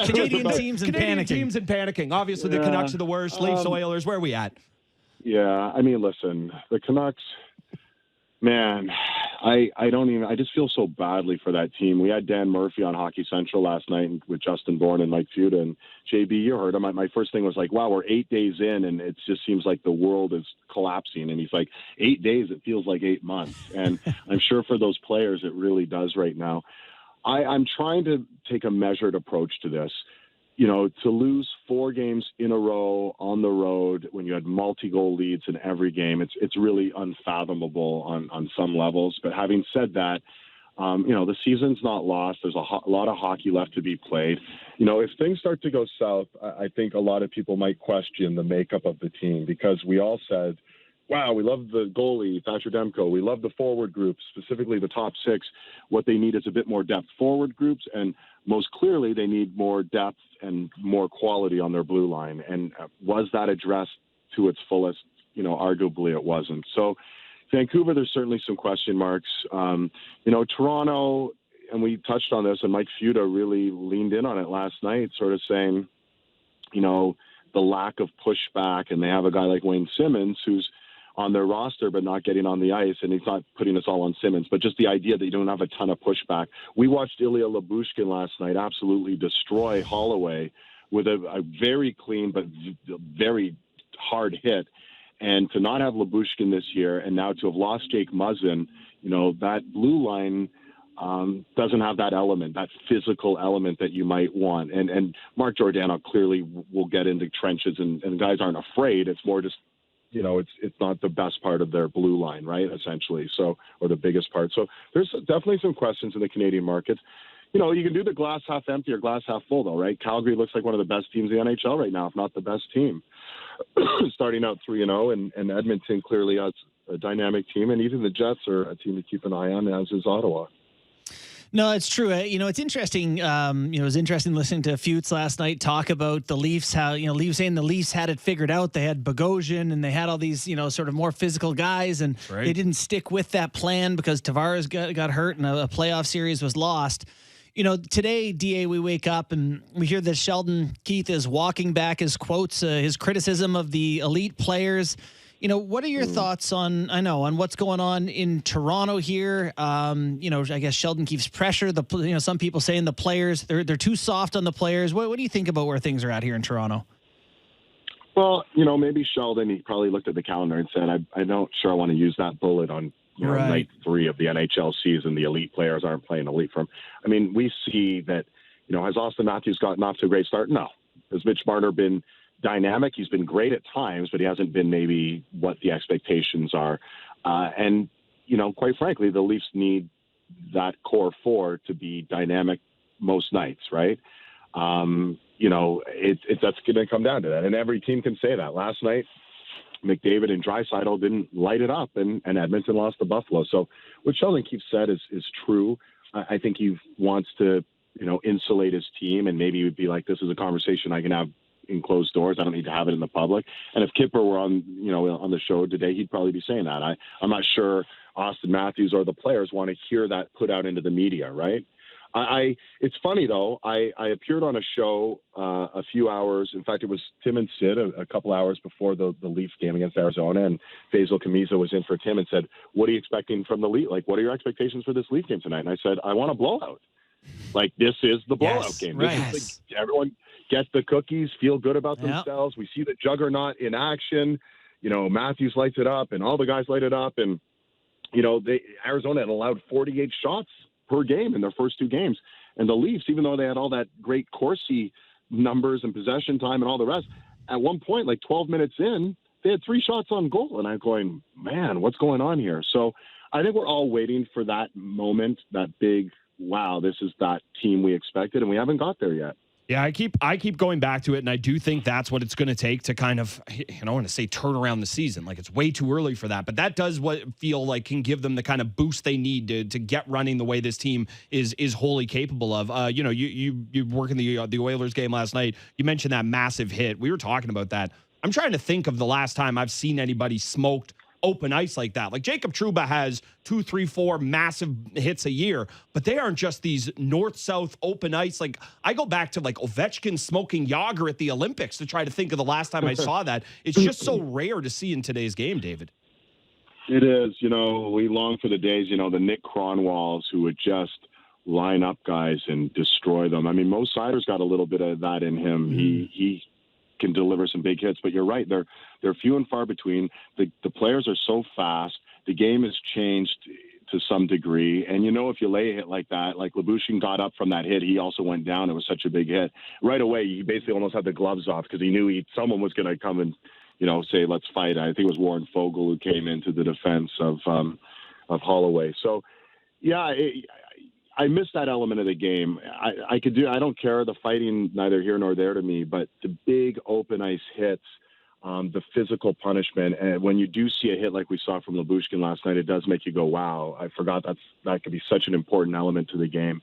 Canadian teams and Canadian panicking. teams and panicking. Obviously, the Canucks are the worst. Leafs, Oilers. Where are we at? Yeah, I mean, listen, the Canucks, man, I just feel so badly for that team. We had Dan Murphy on Hockey Central last night with Justin Bourne and Mike Fuda, and JB, you heard him. My first thing was like, wow, we're 8 days in, and it just seems like the world is collapsing. And he's like, 8 days, it feels like 8 months. And I'm sure for those players, it really does right now. I'm trying to take a measured approach to this. You know, to lose 4 games in a row on the road when you had multi-goal leads in every game, it's really unfathomable on some levels. But having said that, you know, the season's not lost. There's a lot of hockey left to be played. You know, if things start to go south, I think a lot of people might question the makeup of the team, because we all said, wow, we love the goalie, Thatcher Demko. We love the forward groups, specifically the top 6. What they need is a bit more depth forward groups, and most clearly they need more depth and more quality on their blue line. And was that addressed to its fullest? You know, arguably it wasn't. So Vancouver, there's certainly some question marks. You know, Toronto, and we touched on this, and Mike Fuda really leaned in on it last night, sort of saying, you know, the lack of pushback, and they have a guy like Wayne Simmons who's on their roster but not getting on the ice, and he's not putting us all on Simmons, but just the idea that you don't have a ton of pushback. We watched Ilya Lyubushkin last night absolutely destroy Holloway with a very clean but very hard hit. And to not have Lyubushkin this year, and now to have lost Jake Muzzin, you know, that blue line doesn't have that element, that physical element that you might want. And Mark Giordano clearly will get into trenches, and guys aren't afraid. It's more just, you know, it's not the best part of their blue line, right, essentially, so, or the biggest part. So there's definitely some questions in the Canadian markets. You know, you can do the glass half empty or glass half full, though, right? Calgary looks like one of the best teams in the NHL right now, if not the best team, starting out 3-0, and Edmonton clearly has a dynamic team, and even the Jets are a team to keep an eye on, as is Ottawa. No, it's true. You know, it's interesting. You know, it was interesting listening to Fuchs last night talk about the Leafs, how, you know, Leafs saying the Leafs had it figured out. They had Bogosian and they had all these, you know, sort of more physical guys, and they didn't stick with that plan because Tavares got hurt and a playoff series was lost. You know, today, DA, we wake up and we hear that Sheldon Keefe is walking back his quotes, his criticism of the elite players. You know, what are your thoughts on what's going on in Toronto here? You know, I guess Sheldon Keefe's pressure. You know, some people saying the players they're too soft on the players. What do you think about where things are at here in Toronto? Well, you know, maybe Sheldon, he probably looked at the calendar and said, I don't sure I want to use that bullet on night 3 of the NHL season. The elite players aren't playing elite for him. I mean, we see that. You know, has Austin Matthews gotten off to a great start? No. Has Mitch Marner been dynamic? He's been great at times, but he hasn't been maybe what the expectations are. And, you know, quite frankly, the Leafs need that core 4 to be dynamic most nights, right? You know, that's going to come down to that. And every team can say that. Last night, McDavid and Draisaitl didn't light it up, and Edmonton lost to Buffalo. So what Sheldon Keefe said is true. I think he wants to, you know, insulate his team, and maybe he would be like, this is a conversation I can have in closed doors. I don't need to have it in the public. And if Kipper were on the show today, he'd probably be saying that. I'm not sure Austin Matthews or the players want to hear that put out into the media, right? It's funny though. I appeared on a show a few hours. In fact, it was Tim and Sid a couple hours before the Leafs game against Arizona, and Faisal Kamiza was in for Tim and said, "What are you expecting from the Leaf? Like, what are your expectations for this Leaf game tonight?" And I said, "I want a blowout. Like, this is the blowout game. This is everyone get the cookies, feel good about themselves. We see the juggernaut in action. You know, Matthews lights it up, and all the guys light it up. And, you know, Arizona had allowed 48 shots per game in their first 2 games. And the Leafs, even though they had all that great Corsi numbers and possession time and all the rest, at one point, like 12 minutes in, they had 3 shots on goal. And I'm going, man, what's going on here? So I think we're all waiting for that moment, that big, wow, this is that team we expected, and we haven't got there yet. Yeah, I keep going back to it, and I do think that's what it's going to take to kind of, I don't want to say turn around the season. Like, it's way too early for that, but that does feel like can give them the kind of boost they need to get running the way this team is wholly capable of. You know, you working the Oilers game last night. You mentioned that massive hit. We were talking about that. I'm trying to think of the last time I've seen anybody smoked open ice like that. Like Jacob Trouba has 2, 3, 4 massive hits a year, but they aren't just these north-south open ice. Like I go back to like Ovechkin smoking Yager at the Olympics to try to think of the last time I saw that. It's just so rare to see in today's game, David. It is. We long for the days, the Nick Cronwalls who would just line up guys and destroy them. I mean, Mo Seider's got a little bit of that in him. He can deliver some big hits, but you're right. They're few and far between. The players are so fast. The game has changed to some degree. And if you lay a hit like that, like Lyubushkin got up from that hit, he also went down. It was such a big hit. Right away, he basically almost had the gloves off because he knew someone was going to come and, say, let's fight. I think it was Warren Fogle who came into the defense of Holloway. So, yeah, I missed that element of the game. I don't care the fighting, neither here nor there to me, but the big open ice hits, the physical punishment, and when you do see a hit like we saw from Lyubushkin last night, it does make you go, wow, I forgot that could be such an important element to the game.